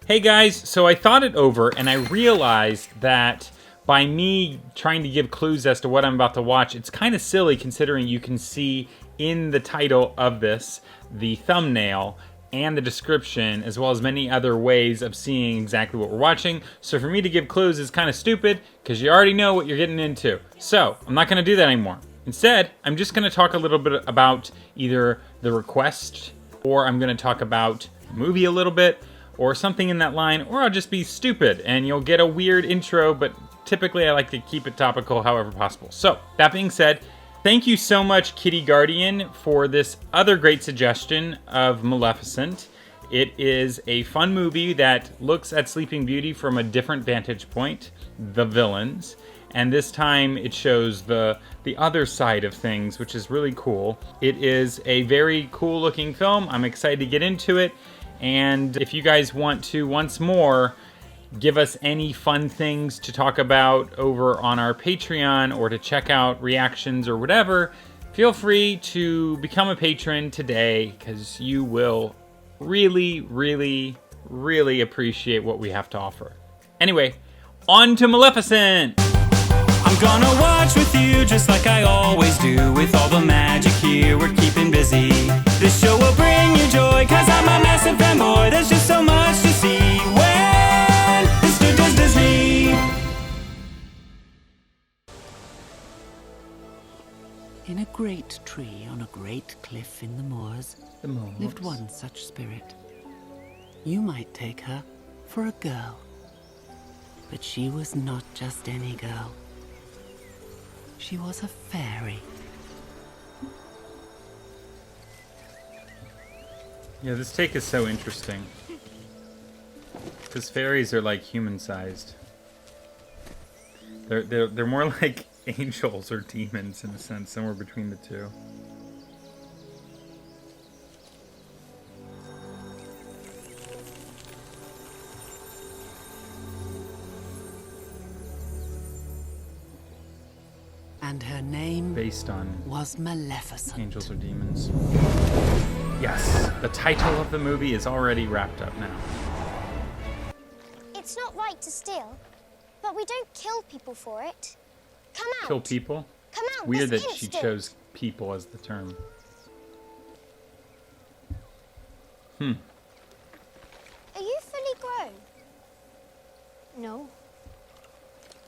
Hey guys, so I thought it over and I realized that by me trying to give clues as to what I'm about to watch, it's kind of silly considering you can see in the title of this, the thumbnail, and the description, as well as many other ways of seeing exactly what we're watching. So for me to give clues is kind of stupid because you already know what you're getting into. So I'm not going to do that anymore. Instead, I'm just going to talk a little bit about either the request, or I'm going to talk about the movie a little bit, or something in that line, or I'll just be stupid and you'll get a weird intro, but typically I like to keep it topical however possible. So that being said, thank you so much, Kitty Guardian, for this other great suggestion of Maleficent. It is a fun movie that looks at Sleeping Beauty from a different vantage point, the villains. And this time it shows the other side of things, which is really cool. It is a very cool looking film. I'm excited to get into it. And if you guys want to, once more, give us any fun things to talk about over on our Patreon or to check out reactions or whatever, feel free to become a patron today because you will really, really, really appreciate what we have to offer. Anyway, on to Maleficent! I'm gonna watch with you just like I always do. With all the magic here, we're keeping busy. This show will bring you joy, cause I'm a massive fanboy. There's just so much to see when Mr. Does Disney. In a great tree on a great cliff in the moors lived one such spirit. You might take her for a girl, but she was not just any girl. She was a fairy. Yeah, this take is so interesting. Because fairies are like human-sized. They're more like angels or demons in a sense, somewhere between the two. And her name Based on was Maleficent. angels or demons. Yes, the title of the movie is already wrapped up now. It's not right to steal, but we don't kill people for it. Come out. Kill people? Come out. Weird that this she instant. chose people as the term. Are you fully grown? No.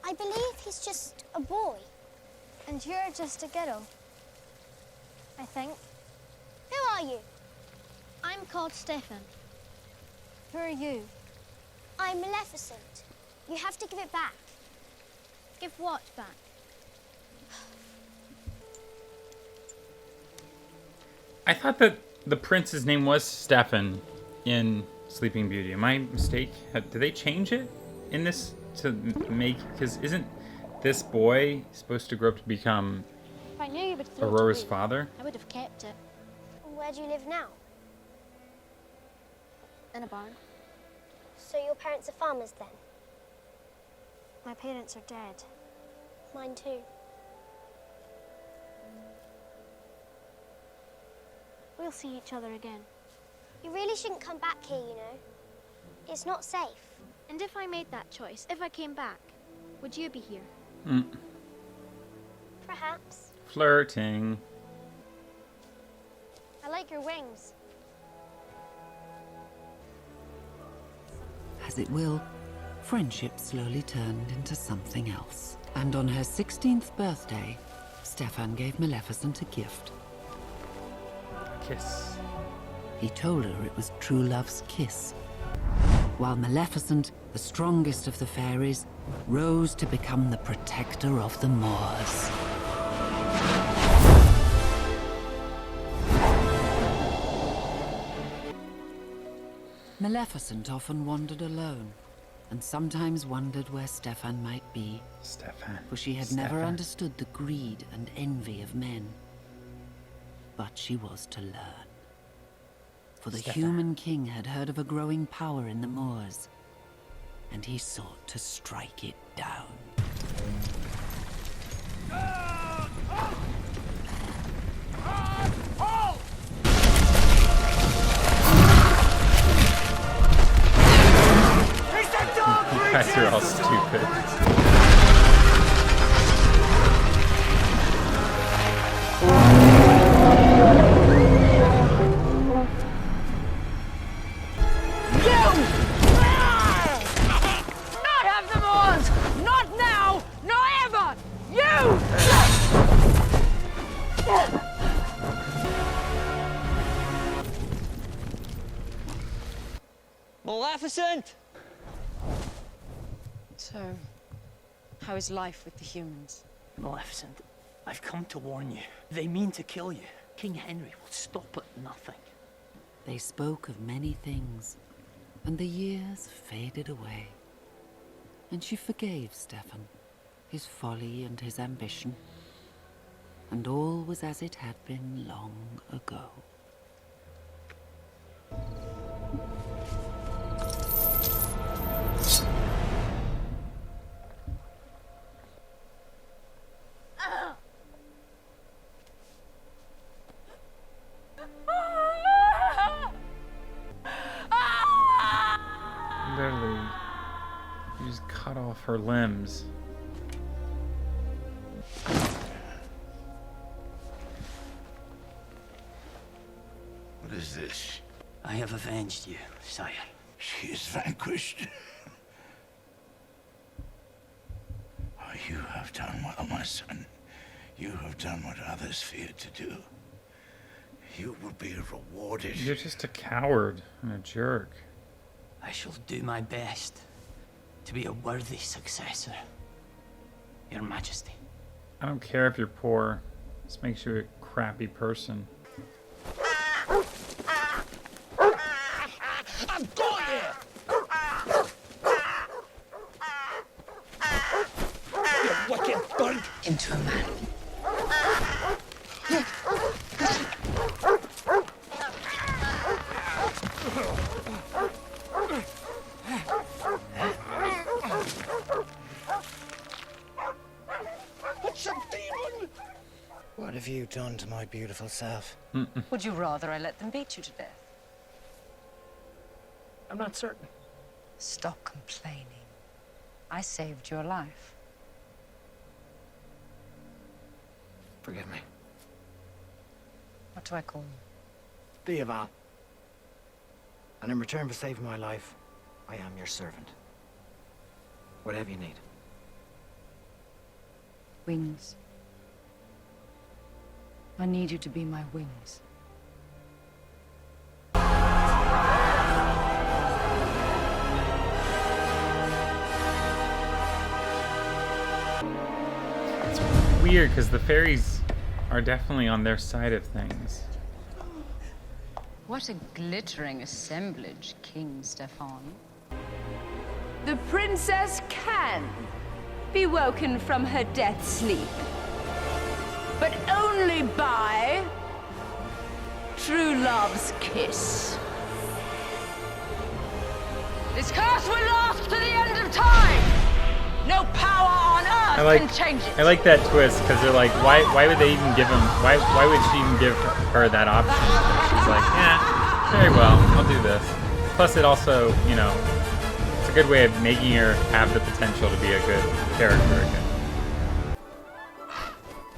I believe he's just a boy. And you're just a girl, I think. Who are you? I'm called Stefan. Who are you? I'm Maleficent. You have to give it back. Give what back? I thought that the prince's name was Stefan in Sleeping Beauty. Am I mistaken? Did they change it in this to make... Because isn't this boy supposed to grow up to become If I knew you would throw it Aurora's away, father? I would have kept it. Where do you live now? In a barn. So your parents are farmers then? My parents are dead. Mine too. We'll see each other again. You really shouldn't come back here, you know. It's not safe. And if I made that choice, if I came back, would you be here? Perhaps. Flirting. I like your wings. As it will, friendship slowly turned into something else. And on her 16th birthday, Stefan gave Maleficent a gift. Kiss. He told her it was true love's kiss. While Maleficent, the strongest of the fairies, rose to become the protector of the Moors. Maleficent often wandered alone, and sometimes wondered where Stefan might be, Stefan. for she had never understood the greed and envy of men. But she was to learn. For the human king had heard of a growing power in the Moors, and he sought to strike it down. guys are all stupid. Not have the Moors! Not now! Nor ever! You! Maleficent! So, how is life with the humans? Maleficent, I've come to warn you. They mean to kill you. King Henry will stop at nothing. They spoke of many things, and the years faded away. And she forgave Stefan, his folly and his ambition. And all was as it had been long ago. Literally, you just cut off her limbs. What is this? I have avenged you, sire. She is vanquished. Oh, you have done well, my son. You have done what others feared to do. You will be rewarded. You're just a coward and a jerk. I shall do my best to be a worthy successor, Your Majesty. I don't care if you're poor. This makes you a crappy person. I've got you! You wicked bird! Into a man. What's a demon? What have you done to my beautiful self? Would you rather I let them beat you to death? I'm not certain. Stop complaining. I saved your life. Forgive me. What do I call you? Beaval. And in return for saving my life, I am your servant. Whatever you need. Wings. I need you to be my wings. It's weird because the fairies are definitely on their side of things. What a glittering assemblage, King Stefan. The princess can be woken from her death sleep, but only by true love's kiss. This curse will last to the end of time. No power on earth can change it. I like that twist because they're like, why would they even give him? Why would she even give her that option? She's like, yeah, very well, I'll do this. Plus, it also, you know, it's a good way of making her have the potential to be a good character again.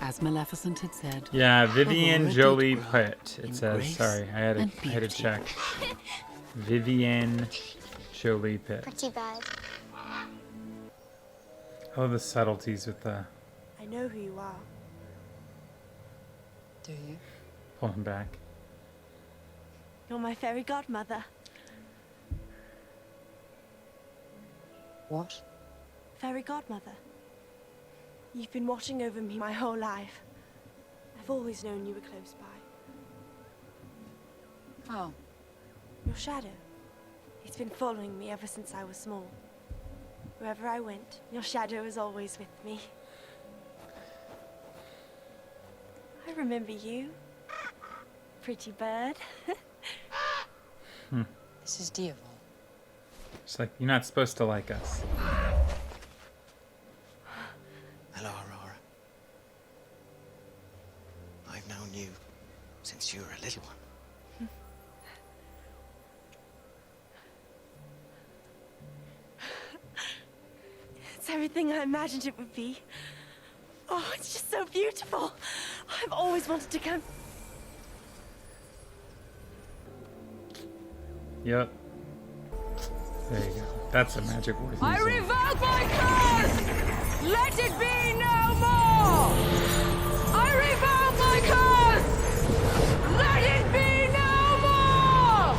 As Maleficent had said. Yeah, Vivian Aurora Jolie did grow Pitt. It in says. grace Sorry, I had and to beauty. check. Vivian Jolie Pitt. Pretty bad. Oh, the subtleties with the I know who you are. Do you? pulling back. You're my fairy godmother. What? Fairy godmother. You've been watching over me my whole life. I've always known you were close by. Oh, Your shadow. It's been following me ever since I was small. Wherever I went, your shadow was always with me. I remember you. Pretty bird. this is Diaval. It's like, you're not supposed to like us. Hello, Aurora. I've known you since you were a little one. everything I imagined it would be. Oh, it's just so beautiful. I've always wanted to come. Yep. There you go. That's a magic word. I revoke my curse! Let it be no more! I revoke my curse! Let it be no more!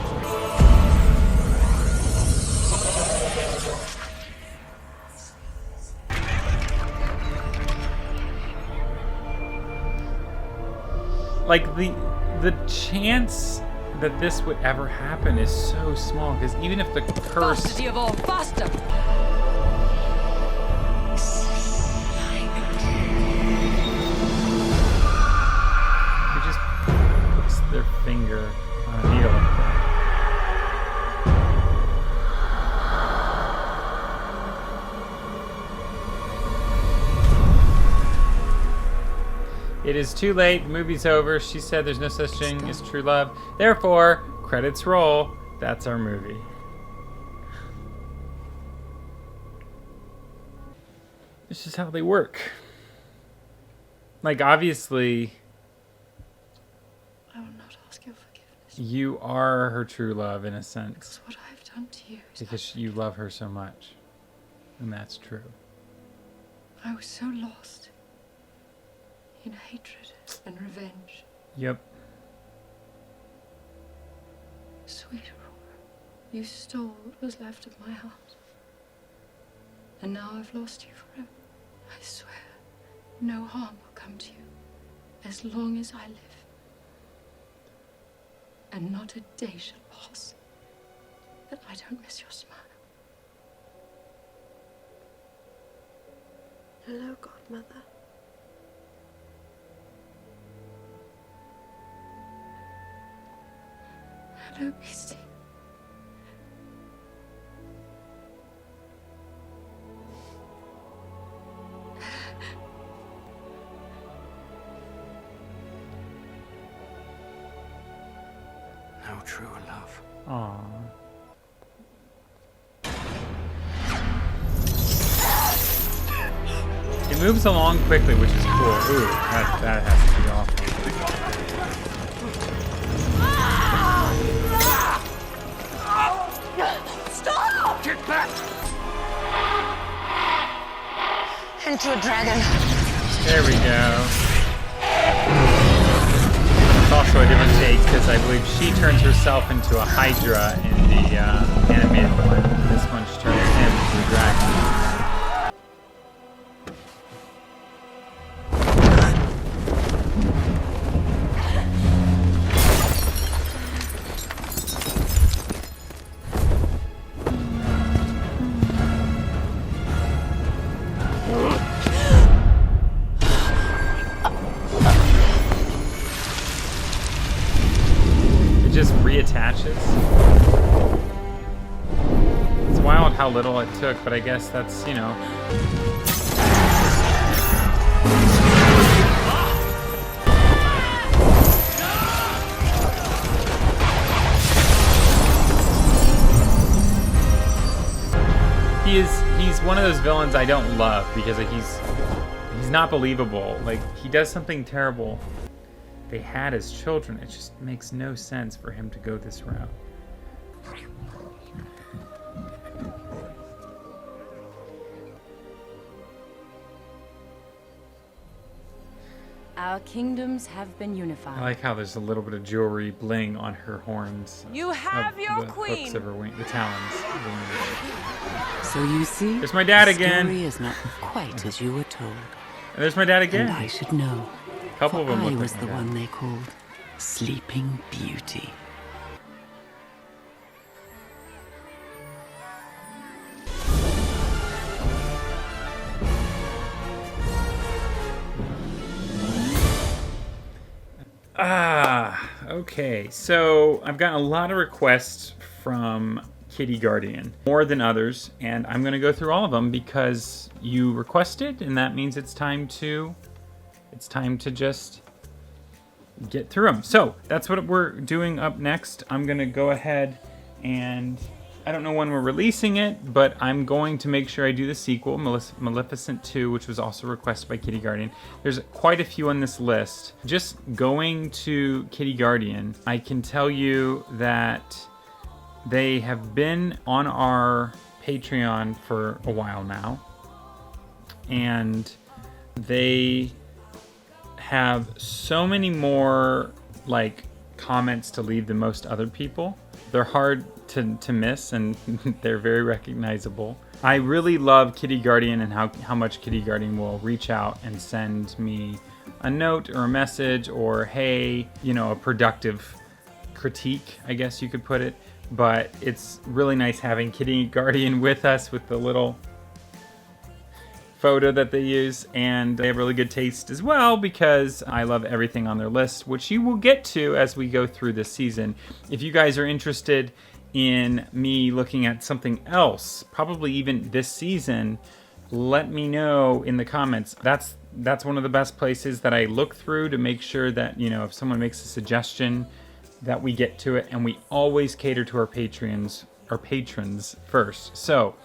Like, the chance that this would ever happen is so small, because even if the curse... Faster, Diavol, faster! It just puts their finger on a needle like that. It is too late. The movie's over. She said there's no such thing as true love. Therefore, credits roll. That's our movie. This is how they work. Like, obviously, I will not ask your forgiveness. you are her true love in a sense. Because what I've done to you is Because you love her so much. And that's true. I was so lost in hatred and revenge. Yep. Sweet Aurora, you stole what was left of my heart. And now I've lost you forever. I swear, no harm will come to you as long as I live. And not a day shall pass that I don't miss your smile. Hello, Godmother. Hello, Beastie. No truer love. Aww. It moves along quickly, which is cool. Ooh, that has to be awful. Stop! Get back! Into a dragon. There we go. It's also a different take because I believe she turns herself into a Hydra in the animated one. This one she turns him into a dragon. Reattaches. It's wild how little it took, but I guess that's, you know. He's one of those villains I don't love because he's not believable. Like, he does something terrible. They had as children. It just makes no sense for him to go this route. Our kingdoms have been I unified. like how there's a little bit of jewelry bling on her horns. You have your the queen. hooks of her wing, the talons. So you see, There's my dad the again. story is not quite as you were told. And there's my dad again. And I should know. A couple for of them I look was like the my dad. one they called Sleeping Beauty. Okay. So I've gotten a lot of requests from Kitty Guardian, more than others, and I'm going to go through all of them because you requested, and that means it's time to just get through them. So that's what we're doing up next. I'm going to go ahead and I don't know when we're releasing it, but I'm going to make sure I do the sequel, Maleficent 2, which was also requested by Kitty Guardian. There's quite a few on this list. Just going to Kitty Guardian, I can tell you that they have been on our Patreon for a while now, and they have so many more like comments to leave than most other people. They're hard to miss, and they're very recognizable. I really love Kitty Guardian and how much Kitty Guardian will reach out and send me a note or a message or, hey, you know, a productive critique, I guess you could put it. But it's really nice having Kitty Guardian with us with the little photo that they use, and they have really good taste as well because I love everything on their list, which you will get to as we go through this season. If you guys are interested in me looking at something else, probably even this season, let me know in the comments. That's one of the best places that I look through to make sure that, you know, if someone makes a suggestion, that we get to it, and we always cater to our patrons first. So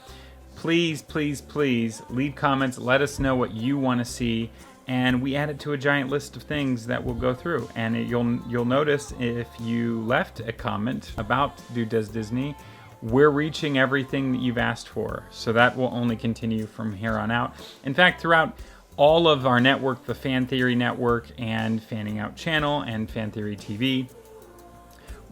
please, please, please leave comments. Let us know what you want to see, and we add it to a giant list of things that we'll go through. And you'll notice if you left a comment about Dude Does Disney, we're reaching everything that you've asked for. So that will only continue from here on out. In fact, throughout all of our network, the Fan Theory Network and Fanning Out Channel and Fan Theory TV,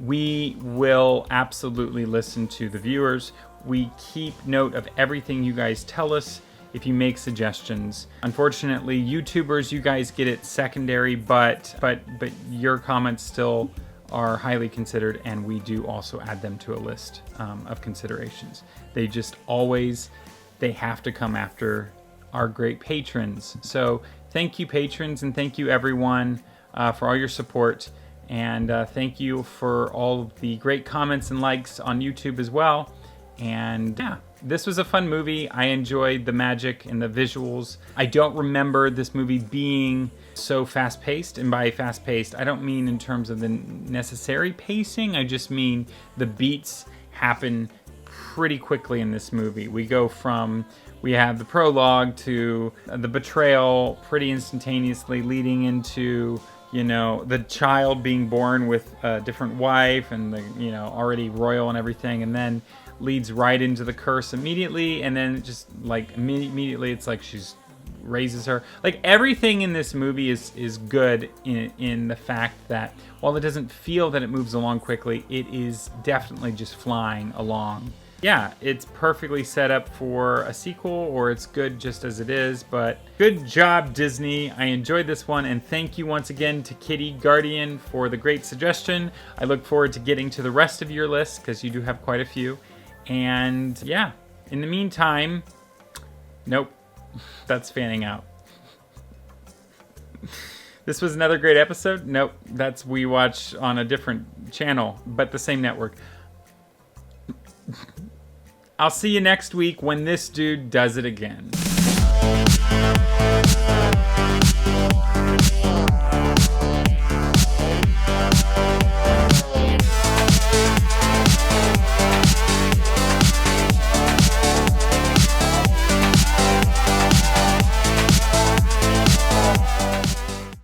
we will absolutely listen to the viewers. We keep note of everything you guys tell us if you make suggestions. Unfortunately, YouTubers, you guys get it secondary, but your comments still are highly considered, and we do also add them to a list of considerations. They just always, they have to come after our great patrons. So thank you, patrons, and thank you, everyone, for all your support. And thank you for all of the great comments and likes on YouTube as well. And yeah, this was a fun movie. I enjoyed the magic and the visuals. I don't remember this movie being so fast-paced. And by fast-paced, I don't mean in terms of the necessary pacing. I just mean the beats happen pretty quickly in this movie. We have the prologue to the betrayal pretty instantaneously, leading into, you know, the child being born with a different wife and the, you know, already royal and everything, and then leads right into the curse immediately, and then just like immediately it's like she's raises her. Like everything in this movie is good in the fact that while it doesn't feel that it moves along quickly, it is definitely just flying along. Yeah, it's perfectly set up for a sequel, or it's good just as it is, but good job, Disney. I enjoyed this one, and thank you once again to Kitty Guardian for the great suggestion. I look forward to getting to the rest of your list, because you do have quite a few. And yeah, in the meantime, nope, that's Fanning Out. This was another great episode. Nope, that's We Watch on a different channel, but the same network. I'll see you next week when this dude does it again.